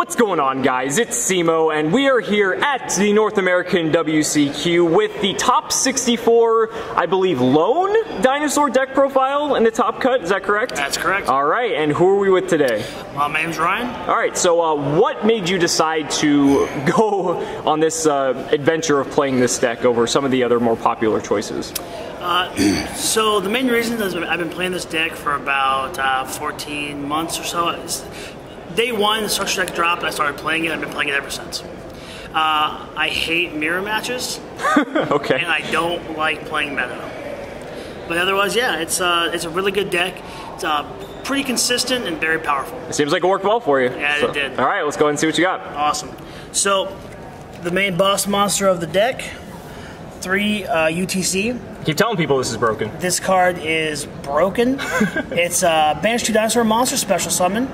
What's going on, guys? It's Cimo, and we are here at the North American WCQ with the top 64, I believe, lone Dinosaur deck profile in the top cut. Is that correct? That's correct. All right, and who are we with today? My name's Ryan. All right, so what made you decide to go on this adventure of playing this deck over some of the other more popular choices? So the main reason is I've been playing this deck for about 14 months or so. Day one, the structure deck dropped, I started playing it. I've been playing it ever since. I hate mirror matches. Okay. And I don't like playing meta. But otherwise, yeah, it's a really good deck. It's pretty consistent and very powerful. It seems like it worked well for you. Yeah, it did. All right, let's go ahead and see what you got. Awesome. So, the main boss monster of the deck, 3 UTC. Keep telling people this is broken. This card is broken. It's Banish 2 Dinosaur Monster Special Summon.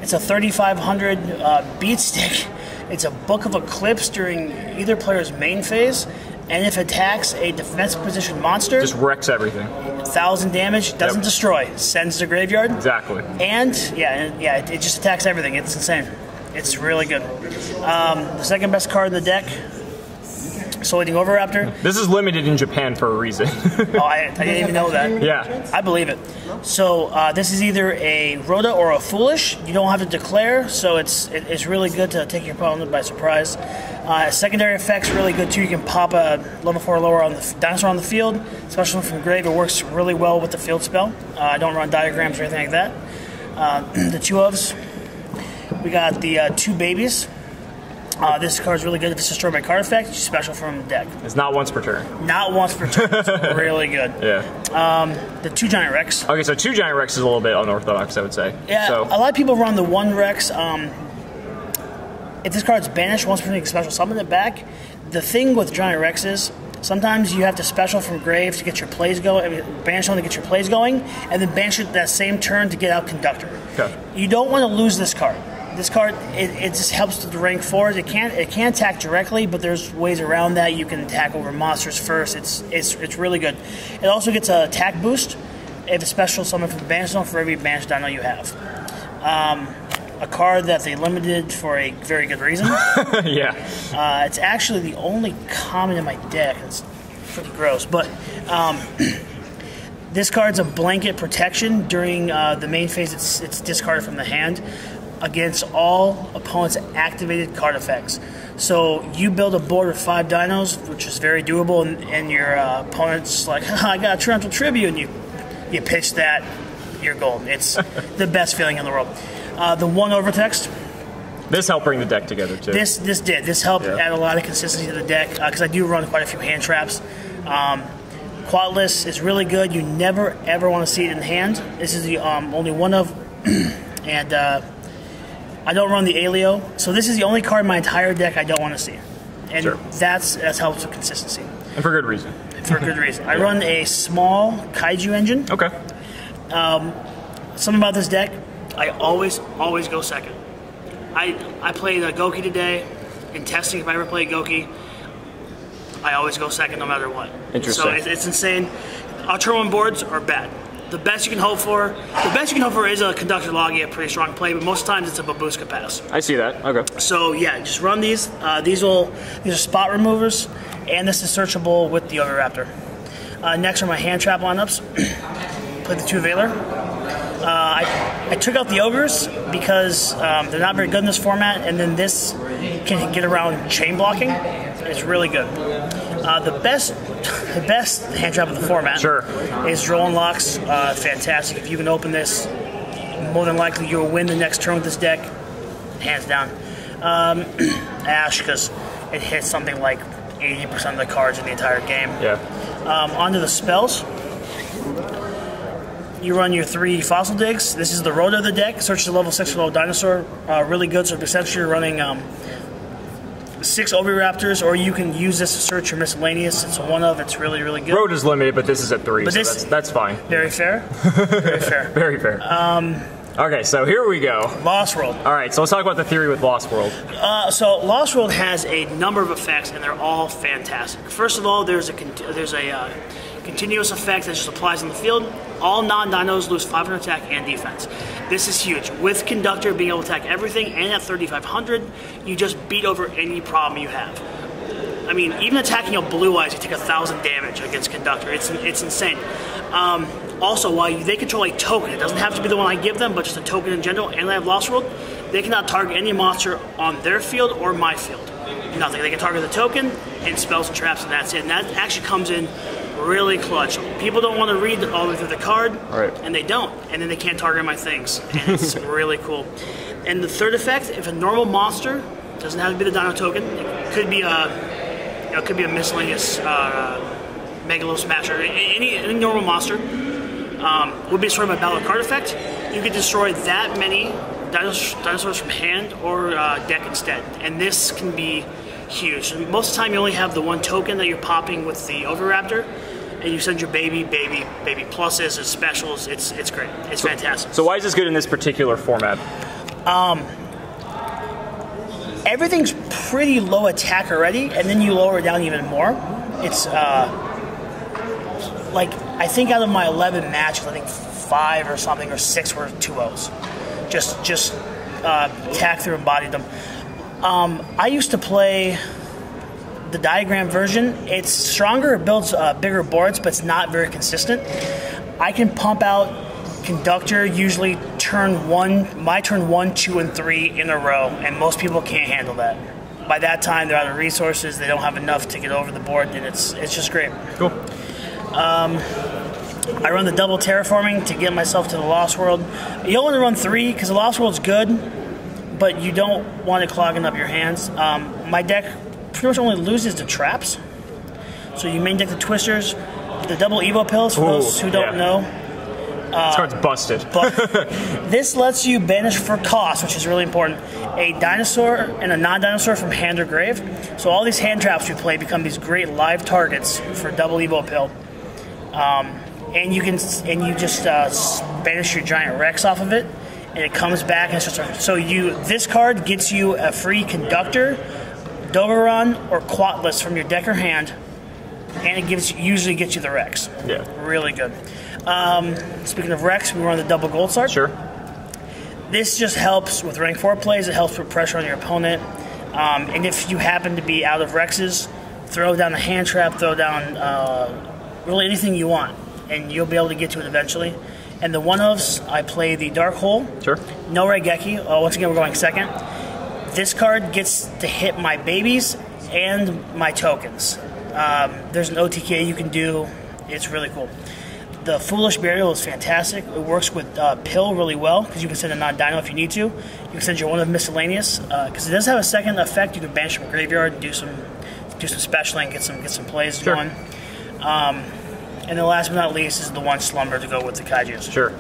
It's a 3500 beat stick. It's a Book of Eclipse during either player's main phase, and if it attacks a defensive position monster, just wrecks everything. 1000 damage, doesn't destroy, sends to graveyard. Exactly. And yeah, it just attacks everything. It's insane. It's really good. The second best card in the deck, Soiling Oviraptor. This is limited in Japan for a reason. Oh, I didn't even know that. Yeah. I believe it. So this is either a Rhoda or a Foolish. You don't have to declare, so it's really good to take your opponent by surprise. Secondary effects really good too. You can pop a level 4 or lower on the dinosaur on the field, especially from grave. It works really well with the field spell. I don't run diagrams or anything like that. The 2 ofs. We got the 2 babies. This card's really good if it's destroyed by card effect. It's special from the deck. It's not once per turn. Not once per turn. It's really good. Yeah. The 2 Giant Rex. Okay, so 2 Giant Rex is a little bit unorthodox, I would say. Yeah, so. a lot of people run the 1 Rex. If this card's banished, once per turn, you can special summon it back. The thing with Giant Rex is sometimes you have to special from grave to get your plays going, banish one to get your plays going, and then banish it that same turn to get out Conductor. Okay. You don't want to lose this card. This card, it just helps with the rank 4s. It can't attack directly, but there's ways around that. You can attack over monsters first. It's really good. It also gets an attack boost if it's special summon from the banish zone for every banished dino you have. A card that they limited for a very good reason. Yeah. It's actually the only common in my deck. It's pretty gross, but this card's a blanket protection during the main phase. It's discarded from the hand against all opponents' activated card effects. So you build a board with 5 dinos, which is very doable, and your opponent's like, I got a Torrential Tribute, and you pitch that, you're golden. It's the best feeling in the world. The 1 Overtext. This helped bring the deck together, too. This did. This helped add a lot of consistency to the deck, because I do run quite a few hand traps. Quadless is really good. You never, ever want to see it in hand. This is the only one of, and I don't run the Alio, so this is the only card in my entire deck I don't want to see. And sure. That's helps with consistency. And for good reason. For good reason. I run a small Kaiju engine. Okay. Something about this deck, I always go second. I played Goki today. In testing, if I ever play Goki, I always go second no matter what. Interesting. So it's insane. Our turn 1 boards are bad. The best you can hope for is a Conductor Logi, a pretty strong play, but most of the times it's a Babushka Pass. I see that. Okay. So yeah, just run these. These are spot removers, and this is searchable with the Oviraptor. Next are my hand trap lineups. Play the 2 Valor. I took out the Ogres because they're not very good in this format, and then this can get around chain blocking. It's really good. The best hand trap of the format is Droll and Locks. Fantastic. If you can open this, more than likely you'll win the next turn with this deck, hands down. Ash, because it hits something like 80% of the cards in the entire game. Yeah. Onto the spells. You run your 3 Fossil Digs. This is the Rhoda of the deck. Search the level 6 for little dinosaur. Really good. So essentially you're running 6 Oviraptors, or you can use this to search your miscellaneous. It's a 1 of. It's really, really good. Road is limited, but this is at 3, but so this, that's fine. Very fair. Very fair. Very fair. Okay, so here we go. Lost World. All right, so let's talk about the theory with Lost World. So Lost World has a number of effects, and they're all fantastic. First of all, there's a Continuous effect that just applies on the field. All non-dinos lose 500 attack and defense. This is huge. With Conductor being able to attack everything and at 3,500, you just beat over any problem you have. I mean, even attacking a Blue Eyes, you take 1,000 damage against Conductor. It's insane. Also, while they control a token, it doesn't have to be the one I give them, but just a token in general, and they have Lost World, they cannot target any monster on their field or my field. Nothing. They can target the token and spells and traps, and that's it. And that actually comes in really clutch. People don't want to read all the way through the card, and they don't. And then they can't target my things. And it's really cool. And the third effect, if a normal monster, doesn't have to be the Dino token, it could be a miscellaneous Megalo Smasher, any normal monster, would be destroyed by battle card effect. You could destroy that many dinosaurs from hand or deck instead. And this can be huge. Most of the time you only have the one token that you're popping with the Oviraptor, and you send your baby pluses and specials. It's great. It's fantastic. So why is this good in this particular format? Everything's pretty low attack already, and then you lower it down even more. It's like, I think out of my 11 matches, I think 5 or something or 6 were 2-0s. Just attack through and bodied them. I used to play the diagram version. It's stronger, it builds bigger boards, but it's not very consistent. I can pump out Conductor usually my turn 1, 2, and 3 in a row, and most people can't handle that. By that time, they're out of resources, they don't have enough to get over the board, and it's just great. Cool. I run the double terraforming to get myself to the Lost World. You don't want to run 3, because the Lost World's good, but you don't want it clogging up your hands. My deck pretty much only loses to traps. So you main deck the Twisters, the double Evo Pills, for those who don't know. This card's busted. This lets you banish for cost, which is really important, a dinosaur and a non-dinosaur from hand or grave. So all these hand traps you play become these great live targets for double Evo Pill. And you just banish your giant Rex off of it, and it comes back and it's just so this card gets you a free Conductor, Dogoron, or Quatless from your deck or hand, and it usually gets you the Rex. Yeah, really good. Speaking of Rex, we run the double Gold Star. Sure. This just helps with rank 4 plays. It helps put pressure on your opponent. And if you happen to be out of Rexes, throw down a hand trap, throw down really anything you want, and you'll be able to get to it eventually. And the one-ofs, I play the Dark Hole. Sure. NAWCQ. Once again, we're going second. This card gets to hit my babies and my tokens. There's an OTK you can do. It's really cool. The Foolish Burial is fantastic. It works with Pill really well, because you can send a non-dino if you need to. You can send your one of Miscellaneous, because it does have a second effect. You can banish from Graveyard and do some specialing and get some plays going. And then last but not least is the one Slumber to go with the Kaijus. Sure.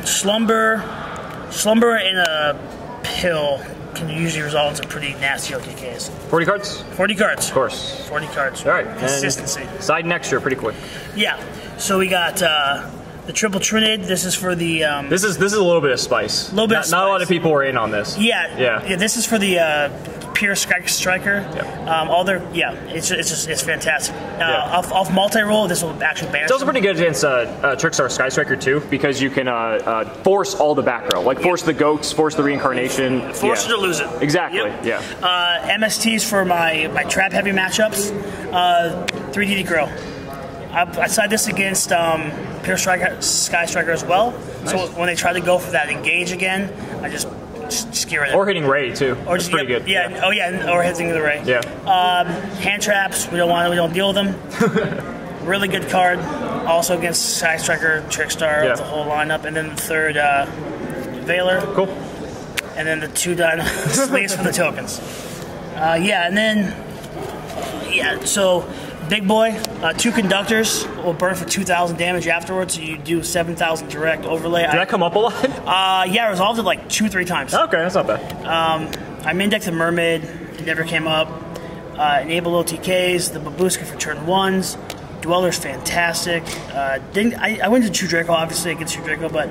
Slumber in a Pill can usually result in some pretty nasty OTKs. 40 cards? 40 cards. Of course. 40 cards. All right. Consistency. And side and extra pretty quick. Yeah. So we got the Triple Trinid. This is for the... This is a little bit of spice. Not a lot of people were in on this. Yeah. This is for the Pure Striker. Yep. It's fantastic. Off multi-roll, this will actually banish. It's also pretty good against Trickstar Sky Striker too, because you can force all the back row, like force the goats, force the reincarnation, force it to lose it. Exactly. Yep. Yeah. MSTs for my trap heavy matchups. 3DD Grow. I side this against Pure Sky Striker as well. Nice. So when they try to go for that engage again, I just get rid of it. Or hitting Ray too. Or just pretty good. Yeah. Oh yeah. Or hitting the Ray. Yeah. Hand traps. We don't deal with them. Really good card. Also against Sky Striker, Trickstar, the whole lineup, and then the third Veiler. Cool. And then the 2 sleeves for the tokens. So big boy, 2 Conductors will burn for 2,000 damage afterwards, so you do 7,000 direct overlay. Did that come up a lot? I resolved it like 2-3 times. Okay, that's not bad. I main decked the Mermaid, it never came up. Enable OTKs, the Babushka for turn 1s. Dweller's fantastic. I went to True Draco, obviously against True Draco, but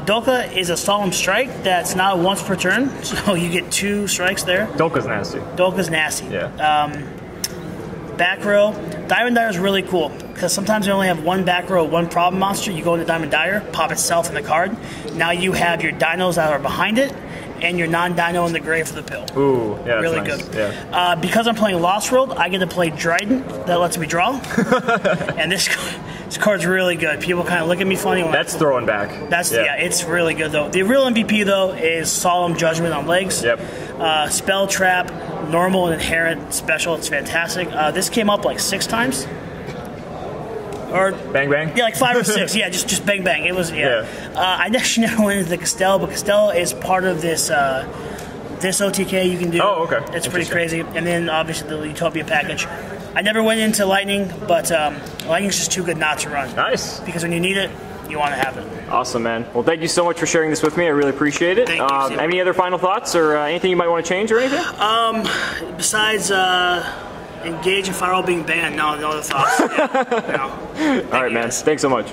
Dolka is a solemn strike that's not once per turn, so you get 2 strikes there. Dolka's nasty. Dolka's nasty. Yeah. back row. Diamond Dire is really cool because sometimes you only have one back row, one problem monster. You go into Diamond Dire, pop itself in the card. Now you have your dinos that are behind it and your non-dino in the grave for the pill. Ooh, yeah, really nice. good. Yeah. Because I'm playing Lost World, I get to play Dryden. That lets me draw. And this card's really good. People kind of look at me funny when That's throwing back. Yeah, it's really good though. The real MVP though is Solemn Judgment on legs. Yep. Spell Trap, normal and inherent, special. It's fantastic. This came up like 6 times. Or bang bang. Yeah, like 5 or 6. Yeah, just bang bang. It was I actually never went into the Castell, but Castell is part of this this OTK you can do. Oh, okay. It's pretty crazy. And then obviously the Utopia package. I never went into Lightning, but Lightning's just too good not to run. Nice. Because when you need it, you want to have it. Awesome, man. Well, thank you so much for sharing this with me. I really appreciate it. Thank you. Any other final thoughts or anything you might want to change or anything? Besides Engage and Firewall being banned, no other thoughts. Yeah, no. All right, man. Thanks so much.